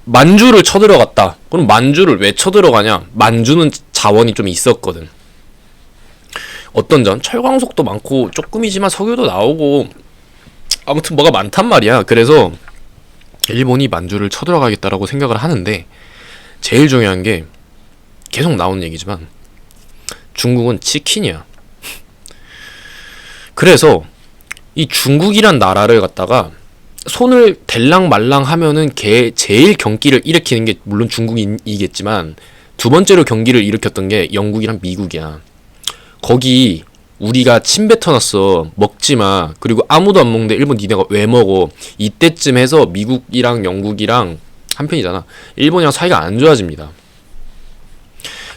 만주를 쳐들어갔다. 그럼 만주를 왜 쳐들어가냐? 만주는 자원이 좀 있었거든. 어떤 점? 철광석도 많고 조금이지만 석유도 나오고 아무튼 뭐가 많단 말이야. 그래서 일본이 만주를 쳐들어가겠다라고 생각을 하는데, 제일 중요한 게 계속 나오는 얘기지만 중국은 치킨이야. 그래서 이 중국이란 나라를 갖다가 손을 댈랑 말랑 하면은 제일 경기를 일으키는 게 물론 중국이겠지만, 두 번째로 경기를 일으켰던 게 영국이랑 미국이야. 거기 우리가 침 뱉어놨어, 먹지마, 그리고 아무도 안 먹는데 일본 니네가 왜 먹어, 이때쯤 해서 미국이랑 영국이랑 한편이잖아. 일본이랑 사이가 안 좋아집니다.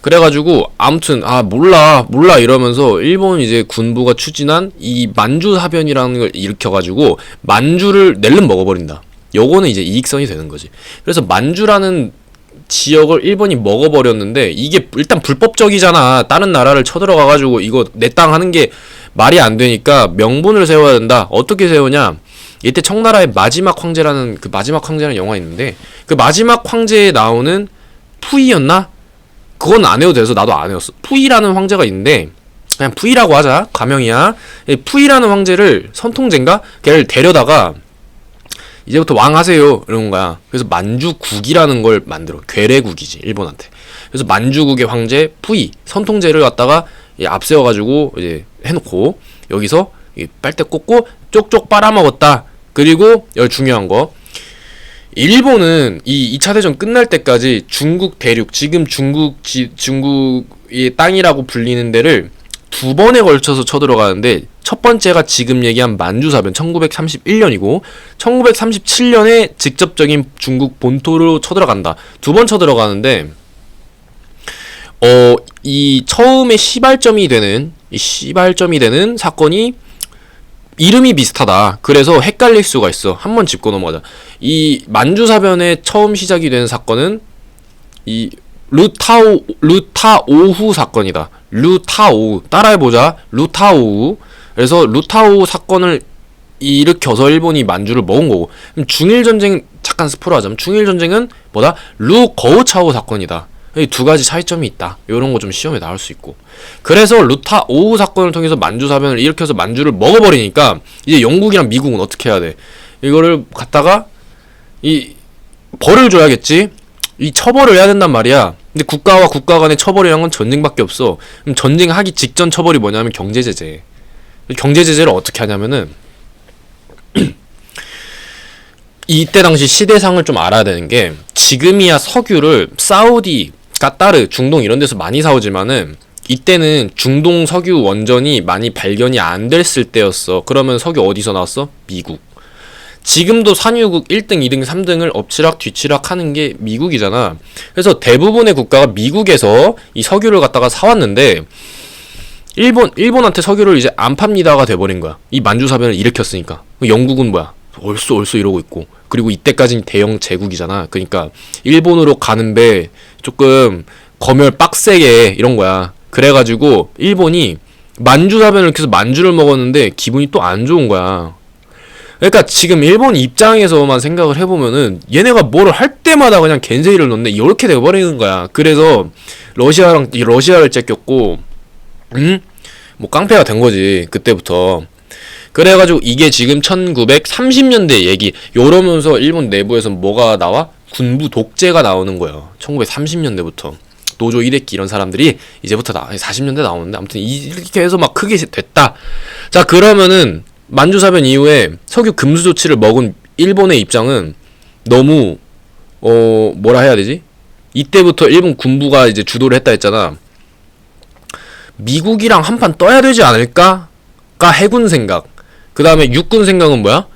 그래가지고 아무튼 몰라 이러면서 일본 이제 군부가 추진한 이 만주사변이라는 걸 일으켜가지고 만주를 낼름 먹어버린다. 요거는 이제 이익선이 되는 거지. 그래서 만주라는 지역을 일본이 먹어버렸는데, 이게 일단 불법적이잖아. 다른 나라를 쳐들어가가지고 이거 내 땅 하는 게 말이 안 되니까 명분을 세워야 된다. 어떻게 세우냐? 이때 청나라의 마지막 황제라는 영화 있는데, 그 마지막 황제에 나오는 푸이였나? 그건 안 해도 돼서 나도 안 해왔어. 푸이라는 황제가 있는데, 그냥 푸이라고 하자. 가명이야. 푸이라는 황제를, 선통제인가? 걔를 데려다가 이제부터 왕 하세요 이런 거야. 그래서 만주국이라는 걸 만들어. 괴뢰국이지, 일본한테. 그래서 만주국의 황제 푸이, 선통제를 갖다가 앞세워가지고 이제 해놓고, 여기서 빨대 꽂고 쪽쪽 빨아먹었다. 그리고 여기 중요한 거, 일본은 이 2차 대전 끝날 때까지 중국 대륙, 지금 중국의 땅이라고 불리는 데를 두 번에 걸쳐서 쳐들어가는데, 첫 번째가 지금 얘기한 만주사변 1931년이고 1937년에 직접적인 중국 본토로 쳐들어간다. 두 번 쳐들어가는데, 이 처음에 시발점이 되는 사건이 이름이 비슷하다. 그래서 헷갈릴 수가 있어. 한번 짚고 넘어가자. 이 만주사변의 처음 시작이 된 사건은 이 루타오후 사건이다. 루타오후. 따라해보자. 루타오후. 그래서 루타오후 사건을 일으켜서 일본이 만주를 먹은 거고, 그럼 중일전쟁 잠깐 스포로 하자면, 중일전쟁은 뭐다? 루거우차오 사건이다. 이 두 가지 차이점이 있다. 요런 거 좀 시험에 나올 수 있고. 그래서 루타오후 사건을 통해서 만주사변을 일으켜서 만주를 먹어버리니까 이제 영국이랑 미국은 어떻게 해야 돼? 이거를 갖다가 벌을 줘야겠지? 이 처벌을 해야 된단 말이야. 근데 국가와 국가 간의 처벌이란 건 전쟁밖에 없어. 그럼 전쟁하기 직전 처벌이 뭐냐면 경제제재. 경제제재를 어떻게 하냐면은 이때 당시 시대상을 좀 알아야 되는 게, 지금이야 석유를 사우디, 카타르, 중동 이런 데서 많이 사오지만은 이때는 중동 석유 원전이 많이 발견이 안 됐을 때였어. 그러면 석유 어디서 나왔어? 미국. 지금도 산유국 1등, 2등, 3등을 엎치락 뒤치락 하는 게 미국이잖아. 그래서 대부분의 국가가 미국에서 이 석유를 갖다가 사왔는데, 일본한테 석유를 이제 안 팝니다가 돼버린 거야. 이 만주사변을 일으켰으니까. 영국은 뭐야? 얼쏘 이러고 있고. 그리고 이때까지는 대영 제국이잖아. 그러니까 일본으로 가는 배 조금 검열 빡세게 이런 거야. 그래가지고 일본이 만주사변을 이렇게 해서 만주를 먹었는데 기분이 또 안 좋은 거야. 그러니까 지금 일본 입장에서만 생각을 해보면은 얘네가 뭐를 할 때마다 그냥 겐세이를 넣네, 이렇게 돼버리는 거야. 그래서 러시아를 째꼈고, 뭐 깡패가 된 거지 그때부터. 그래가지고 이게 지금 1930년대 얘기. 요러면서 일본 내부에서 뭐가 나와? 군부 독재가 나오는 거예요. 1930년대부터 노조 이데키 이런 사람들이 이제부터 40년대 나오는데, 아무튼 이렇게 해서 막 크게 됐다. 자, 그러면은 만주사변 이후에 석유 금수 조치를 먹은 일본의 입장은 너무 뭐라 해야 되지? 이때부터 일본 군부가 이제 주도를 했다 했잖아. 미국이랑 한판 떠야 되지 않을까가 해군 생각. 그 다음에 육군 생각은 뭐야?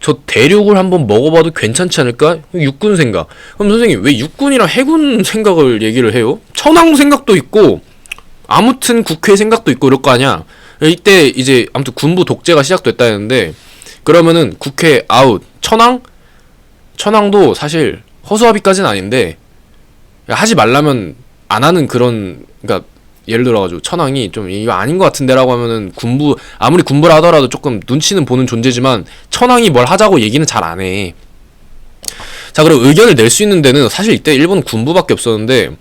저 대륙을 한번 먹어봐도 괜찮지 않을까? 육군 생각. 그럼 선생님 왜 육군이랑 해군 생각을 얘기를 해요? 천황 생각도 있고 아무튼 국회 생각도 있고 이럴 거 아니야. 이때 이제 아무튼 군부 독재가 시작됐다 했는데, 그러면은 국회 아웃. 천황도 사실 허수아비까지는 아닌데, 하지 말라면 안 하는 그런, 그러니까 예를 들어가지고 천황이 좀 이거 아닌 것 같은데라고 하면은 아무리 군부라 하더라도 조금 눈치는 보는 존재지만 천황이 뭘 하자고 얘기는 잘 안 해. 자, 그럼 의견을 낼 수 있는 데는 사실 이때 일본 군부밖에 없었는데,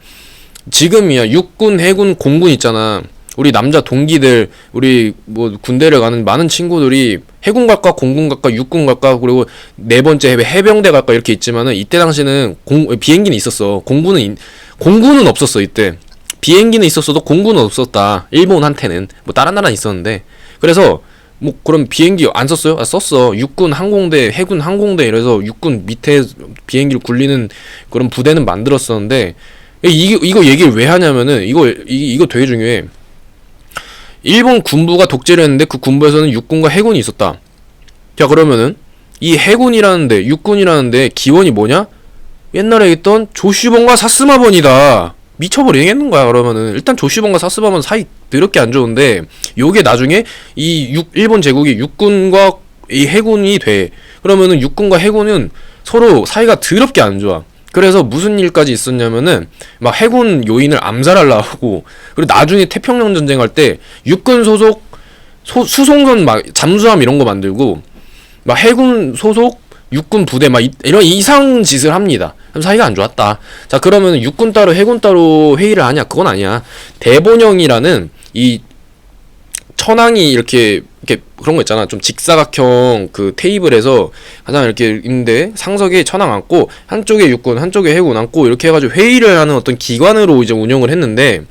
지금이야 육군, 해군, 공군 있잖아. 우리 남자 동기들, 우리 뭐 군대를 가는 많은 친구들이 해군 갈까, 공군 갈까, 육군 갈까, 그리고 네 번째 해병대 갈까 이렇게 있지만은 이때 당시는 비행기는 있었어. 공군은 없었어 이때. 비행기는 있었어도 공군은 없었다. 일본한테는 뭐 다른 나라는 있었는데. 그래서 뭐 그럼 비행기 안 썼어요? 아, 썼어. 육군 항공대, 해군 항공대 이래서 육군 밑에 비행기를 굴리는 그런 부대는 만들었었는데, 이거 얘기를 왜 하냐면은 이거 되게 중요해. 일본 군부가 독재를 했는데 그 군부에서는 육군과 해군이 있었다. 자, 그러면은 이 해군이라는데, 육군이라는데 기원이 뭐냐? 옛날에 있던 조슈번과 사스마번이다. 미쳐버리겠는 거야. 그러면은 일단 조슈번과 사스마번 사이 더럽게 안 좋은데, 요게 나중에 일본 제국이 육군과 이 해군이 돼. 그러면은 육군과 해군은 서로 사이가 더럽게 안 좋아. 그래서 무슨 일까지 있었냐면은 막 해군 요인을 암살하려고 하고, 그리고 나중에 태평양 전쟁 할 때 육군 소속 수송선 막 잠수함 이런 거 만들고, 막 해군 소속 육군 부대 막 이런 이상 짓을 합니다. 그럼 사이가 안 좋았다. 자, 그러면 육군 따로 해군 따로 회의를 하냐? 그건 아니야. 대본형이라는 이 천왕이 이렇게 그런 거 있잖아. 좀 직사각형 그 테이블에서 가장 이렇게 있는데 상석에 천왕 앉고 한쪽에 육군, 한쪽에 해군 앉고 이렇게 해가지고 회의를 하는 어떤 기관으로 이제 운영을 했는데,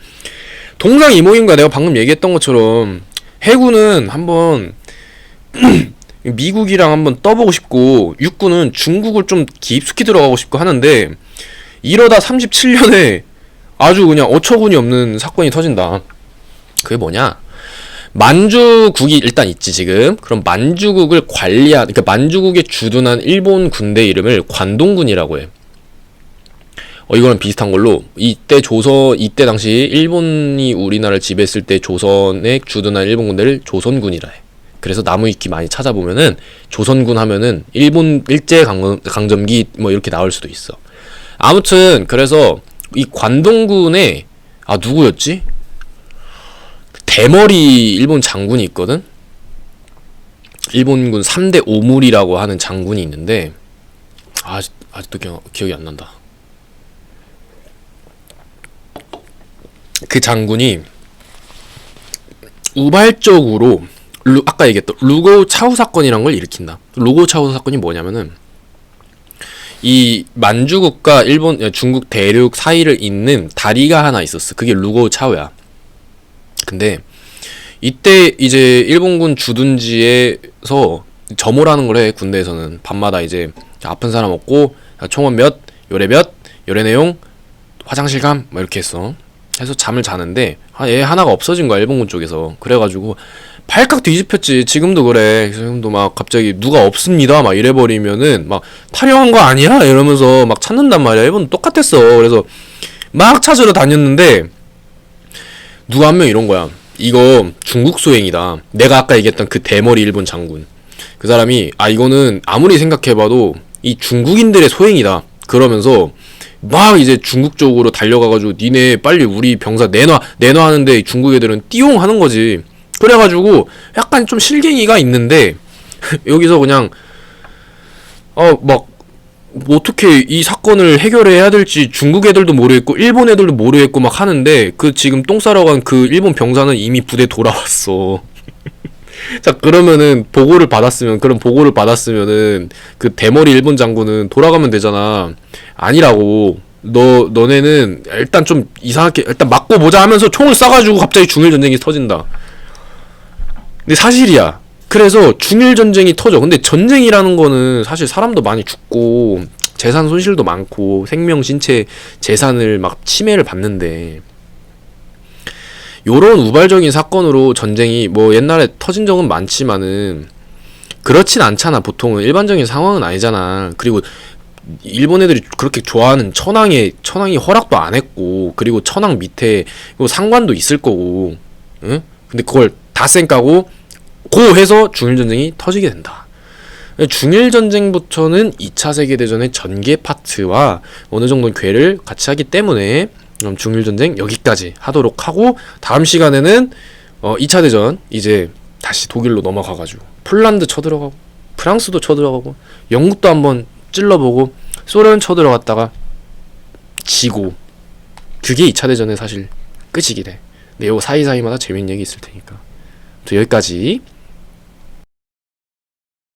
동상이몽인가 내가 방금 얘기했던 것처럼 해군은 한번 미국이랑 한번 떠보고 싶고, 육군은 중국을 좀 깊숙이 들어가고 싶고 하는데, 이러다 37년에 아주 그냥 어처구니 없는 사건이 터진다. 그게 뭐냐? 만주국이 일단 있지 지금. 그럼 만주국을 그러니까 만주국에 주둔한 일본 군대 이름을 관동군이라고 해. 이거랑 비슷한 걸로 이때 당시 일본이 우리나라를 지배했을 때 조선에 주둔한 일본 군대를 조선군이라 해. 그래서 나무위키 많이 찾아보면은 조선군 하면은 일본 일제강점기 뭐 이렇게 나올 수도 있어. 아무튼 그래서 이 관동군에 누구였지? 대머리 일본 장군이 있거든? 일본군 3대 오물이라고 하는 장군이 있는데, 아직도 기억이 안 난다. 그 장군이 우발적으로 아까 얘기했던 루고 차우 사건이란 걸 일으킨다. 루고 차우 사건이 뭐냐면은, 이 만주국과 중국 대륙 사이를 잇는 다리가 하나 있었어. 그게 루고 차우야. 근데 이때 이제 일본군 주둔지에서 점호라는 걸 해. 군대에서는 밤마다 이제 아픈 사람 없고 총원 몇, 요래 내용, 화장실 감 막 이렇게 했어. 해서 잠을 자는데 얘 하나가 없어진 거야, 일본군 쪽에서. 그래가지고 발칵 뒤집혔지. 지금도 그래. 지금도 막 갑자기 누가 없습니다 막 이래버리면은 막 탈영한 거 아니야? 이러면서 막 찾는단 말이야. 일본은 똑같았어. 그래서 막 찾으러 다녔는데 누가 한 명 이런 거야. 이거 중국 소행이다. 내가 아까 얘기했던 그 대머리 일본 장군. 그 사람이 이거는 아무리 생각해봐도 이 중국인들의 소행이다. 그러면서 막 이제 중국 쪽으로 달려가가지고 니네 빨리 우리 병사 내놔 하는데 중국 애들은 띠용 하는 거지. 그래가지고 약간 좀 실갱이가 있는데 여기서 그냥 막 어떻게 이 사건을 해결해야 될지 중국 애들도 모르겠고 일본 애들도 모르겠고 막 하는데, 그 지금 똥 싸러 간 그 일본 병사는 이미 부대 돌아왔어. 자, 그러면은 보고를 받았으면은 그 대머리 일본 장군은 돌아가면 되잖아. 아니라고. 너네는 일단 좀 이상하게 일단 맞고 보자 하면서 총을 쏴가지고 갑자기 중일전쟁이 터진다. 근데 사실이야. 그래서 중일전쟁이 터져. 근데 전쟁이라는 거는 사실 사람도 많이 죽고 재산 손실도 많고 생명, 신체, 재산을 막 침해를 받는데, 요런 우발적인 사건으로 전쟁이 뭐 옛날에 터진 적은 많지만은 그렇진 않잖아. 보통은 일반적인 상황은 아니잖아. 그리고 일본 애들이 그렇게 좋아하는 천황이 허락도 안 했고, 그리고 천황 밑에 상관도 있을 거고, 응? 근데 그걸 다 쌩까고 해서 중일전쟁이 터지게 된다. 중일전쟁부터는 2차 세계대전의 전개 파트와 어느 정도 궤를 같이 하기 때문에 그럼 중일전쟁 여기까지 하도록 하고, 다음 시간에는 2차 대전 이제 다시 독일로 넘어가가지고 폴란드 쳐들어가고 프랑스도 쳐들어가고 영국도 한번 찔러보고 소련 쳐들어갔다가 지고, 그게 2차 대전의 사실 끝이긴 해. 근데 요거 사이사이마다 재밌는 얘기 있을 테니까. 또 여기까지